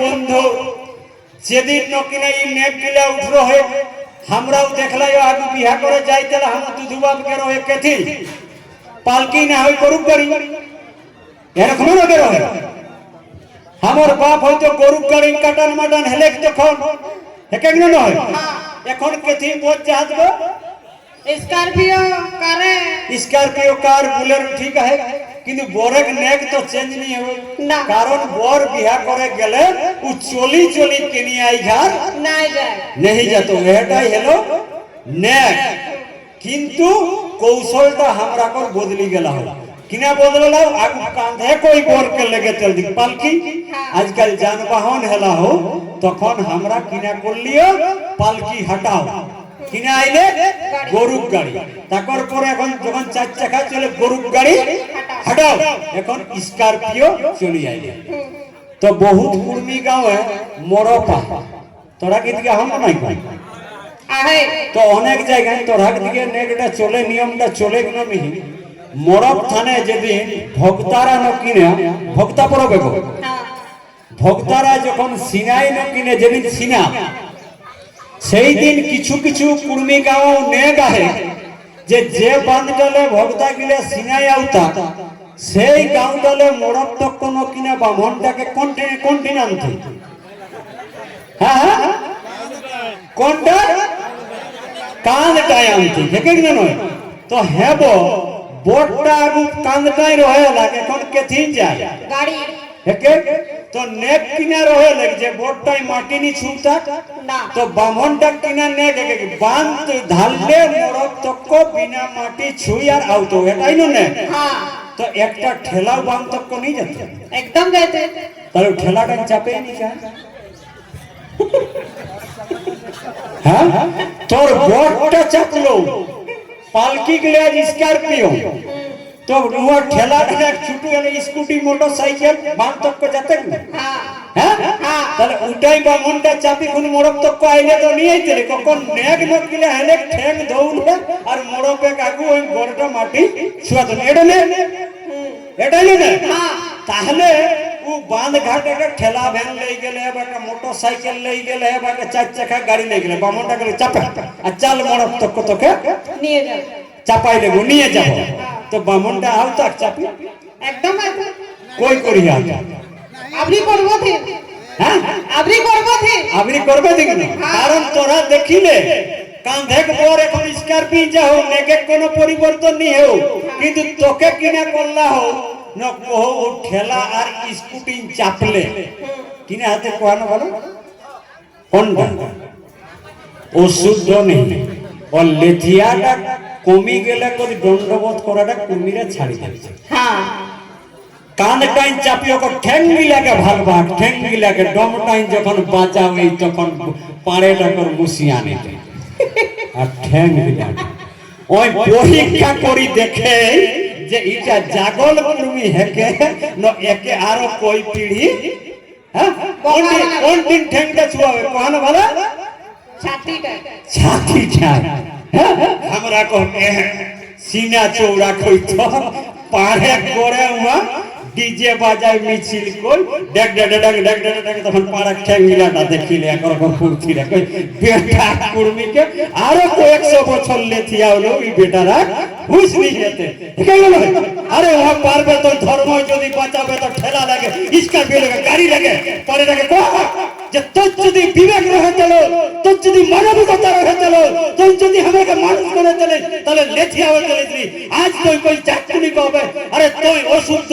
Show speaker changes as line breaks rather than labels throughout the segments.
বন্ধু যেদিন নকিনা এই নেক গিলা উঠলো হে আমরাও দেখলাই আগে বিয়া করে যাইতেলা हम দুধু বাপকে রহে কেথি পালকি না হই গরু গাড়ি এরকম না বের হয় আমার বাপ হয়তো গরু গাড়ি কাটান মাটান হেলে তখন হেকেন না হয় এখন কেথি বোঝ যাতবো स्कॉर्पियो कार बुलेरो ठीक है কিন্তু বরেক নেক তো চেঞ্জ নি হবে না কারণ বর বিয়া করে গেলে ও চলি চলি কেনি আই ঘর নাই যায় नहीं जातो এটাই হলো নেক কিন্তু কৌশলটা हमरा को বদলি গেল হলো কিনা বদললো আগু কাঁধে কই বর के लेके चल दी पालकी आजकल जानवाहन হেলা हो তখন আমরা কিনা করলিও পালকি হটাও কিনা আইলে গরু গাড়ি তারপর পরে এখন যখন চার চাকা চলে গরু গাড়ি হটাও এখন স্করপিও চলে আইলে তো বহুত কুর্মি গাঁওয়ে মরপা তোরা কি দিকে हम নাই পাই আহে তো অনেক জায়গায় তোরা দিকে নেকটা চলে নিয়মটা চলে না মিহি মরপ থানে যেদিন ভক্তারা নকিনে ভক্তা পড়বে ভক্তারা যখন সিনাই নকিনে যেদিন সিনা সেই দিন কিছু কিছু কুর্মি গাঁও নেক আহে যে বান্ধডালে ভক্তা গিলে সিনাই আউতা সেই গাঁওডালে মরপ তক কোন কিনা বামনটাকে কোনটিন আনতে হ্যাঁ কোনটা কাঁধটাই আনতে দেখে কিনা নয় তো হেব बोटटा আগু কাঁধটাই রহে লাগে কোন কেথিন যায় গাড়ি হেকে তো নেক কিনা রহে লাগে যে बोटটাই মাটি নি ছুঁতা না তো বামনটা কিনা নেক হেকে বাঁধ ঢাললে মরক তক বিনা মাটি ছুঁই আর আউতো এটাই নে হ্যাঁ তো একটা ঠেলা বাঁধ তক নি যেতে একদম যেতে তাহলে ঠেলাটা চাপে নি যায় হ্যাঁ তোর बोटটা চাপলো पालकी के लिए स्कॉर्पियो तो वो ठेला छुटू वाले स्कूटी मोटरसाइकिल बांध तक को जाते हैं हैं তাহলে উঠাই বা মনটা চাপি কোন মোড়ক তক আইলে তো নিয়ে আইতে কখন নেক নক গিলে হেলে ঠ্যাং দৌড়লে আর মোড়কে আগু ওই গড়টা মাটি ছুয়া তো এটা নে তাহলে ও বাঁধ ঘাট একটা ঠেলা ভ্যান লই গেলে বা একটা মোটরসাইকেল লই গেলে বা একটা চার চাকা গাড়ি লই গেলে বামনটা গেলে চাপা আর চাল মোড়ক তক তোকে নিয়ে যাও চাপাই দেবো নিয়ে যাব তো বামনটা আও তাক চাপি একদম কই করি আপনি করব থে হ্যাঁ আপনি করব থে কারণ তোরা দেখিলে কাঁধে পর এখন স্করপিও যাও নেকে কোনো পরিবর্তন নি হও কিন্তু তোকে কিনা করলা হও ন কহো ও ঠেলা আর স্কুটি চাপলে কিনা হাতে কোয়ানো বলো কোনটা ও শুদ্ধ নেই और लेथियाटा কমি গেলে কোদি দণ্ডবোধ করাটা কুমিরে ছাড়ি দিছে হ্যাঁ কানটাই চাপিও কো ঠ্যাঙ্গি লাগে ভাগবা ঠ্যাঙ্গি লাগে ডমটাই যখন বাজাও এই তখন পাড়েটা কর মুসিয়া নেতে আর ঠ্যাঙ্গি লাগে ওই পরীক্ষা করি দেখে যে এটা জাগল কুর্মি হেকে ন একে আরো কই পিড়ি হ্যাঁ কোন দিন ঠ্যাঙ্গটা ছুয়াবে কোহানো ভালো छाती हमरा को सीना चौड़ा कोई तो पारे गोरे हुआ डीजे बजाय मिছিল কই ডক ডক ডক ডক ডক তখন পাড়া ঠ্যাঙ্গিলাটা দেখিলে একর ফুরতি রে কই বেটা কুর্মিকে আরো তো 100 বছর লেথিয়া হলো এই বেটারা হুশ নি যেতে ঠিক গেল আরে ও পারবে তো ধর্ম যদি বাঁচাবে তো ঠেলা লাগে স্করপিও লাগে গাড়ি লাগে পরে লাগে কো যে তোর যদি বিবেক রহে চলো তোর যদি মানবিকতা রহে চলো তোর যদি আমাকে মানুষ করে চলে তাহলে লেথিয়া হয়ে চলেছি আজ তুই কই চাকরি পাবে আরে তুই অশুদ্ধ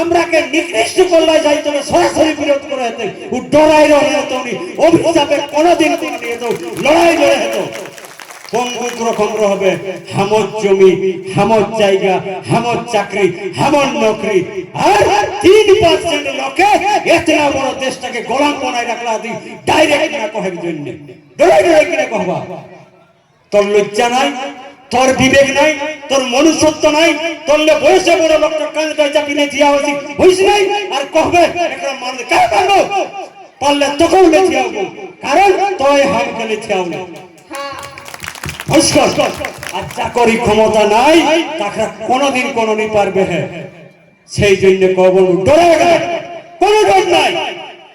আমরা কে নিকৃষ্ট করলে যাই তো সরাসরি বিরোধ করে হতে ও ডরাই রহে তো অভিশাপে কোনদিন কোন নিয়ে তো লড়াই লড়ে হতো পঙ্গুক রকম রহবে হামত জমি হামত জায়গা হামত চাকরি হামত নকরি আর 3% লোকে এতনা বড় দেশটাকে গোলাম বানাই রাখলা দি ডাইরেক্ট না কহের জন্য ডরাই ডরাই কিনা কহবা তোর লজ্জা নাই তোর বিবেক নাই তোর মনুষ্যত্ব নাই তোরলে বয়সে বড় লোকটা কাঁধে চাপিয়ে দিয়া হইছি হইছ নাই আর কহবে একটা মানুষ কাই পারবো পারলে তোকেও লেথিয়া হবো কারণ তোই হাম গেলে থিয়াও না আর চাকরি ক্ষমতা নাই তাকে কোনদিন পারবে সেই জন্য কবল ডরে কোনো ডর নাই।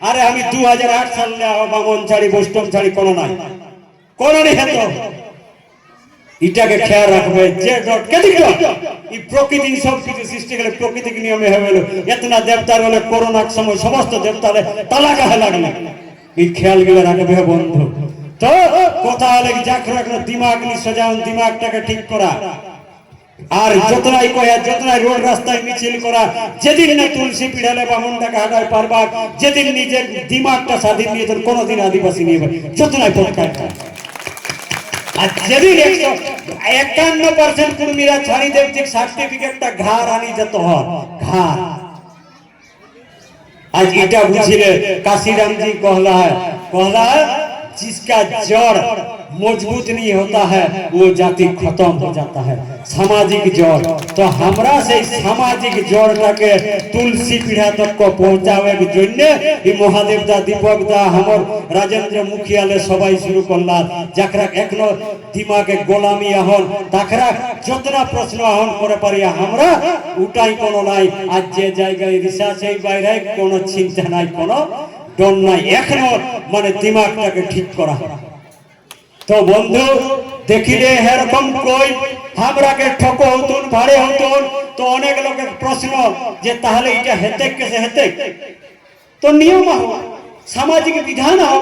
আরে আমি 2008 সালে বামন ছাড়ি বৈষ্ণব ছাড়ি কোনো নাই, কোনো নেই। এটাকে খেয়াল রাখবে যে ডট কেদিক এই প্রকৃতি সব কিছু সৃষ্টি করে প্রকৃতিক নিয়মে হয়ে গেল। এতনা দেবতার হলে করোনার সময় সমস্ত দেবতারে তালা গায়ে লাগলো। এই খেয়ালগুলো রাখবে বন্ধু। তো কথা হলে যাক রাখলো দিমাগ নি সজাউন, দিমাগটাকে ঠিক করা। আর যতনাই কয়া যতনাই রোড রাস্তায় মিছিল করা, যেদিন না তুলসী পিড়ালে বামনটাকে হাঁটায় পারবা, যেদিন নিজের দিমাগটা স্বাধীন নিয়ে কোনোদিন আদিবাসী নিয়ে যতনাই পক্ষায়। আর যেদিন 51% কুর্মীরা ছাড়ি দেব ঠিক সার্টিফিকেটটা ঘাড় আনি যেত হয় ঘাড়। आज इटा बुझिले काशीराम जी कहला है जिसका जड़ मजबूत नहीं होता है वो जाति खत्म हो जाता है। सामाजिक जड़, तो हमरा से सामाजिक जड़टाके तुलसी पीढ़ा तक को पहुंचावे जन्य महादेव दा दीपक दा हमर राजेंद्र मुखियाले सबाई शुरू करला। जाकरा एकनो दिमागे गोलामी आहन ताकरा जतना प्रश्न आहन करे पारिया हमरा उठाई कोनो নাই। आज जे জায়গায় রিসার্চ এই বাইরে কোনো চিন্তা নাই, কোনো ডর নাই, এখনো মানে দিমাগটাকে ঠিক করা। तो बंधु देखिले एरकम कोई हमरा के ठको हतुन भाड़े हतुन तो अनेक लोक प्रश्न जे ताहले इटा हेते कैसे हेते, तो नियम हो सामाजिक विधान हो,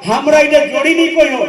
हमरा इटा जोड़ी नहीं कोई हो।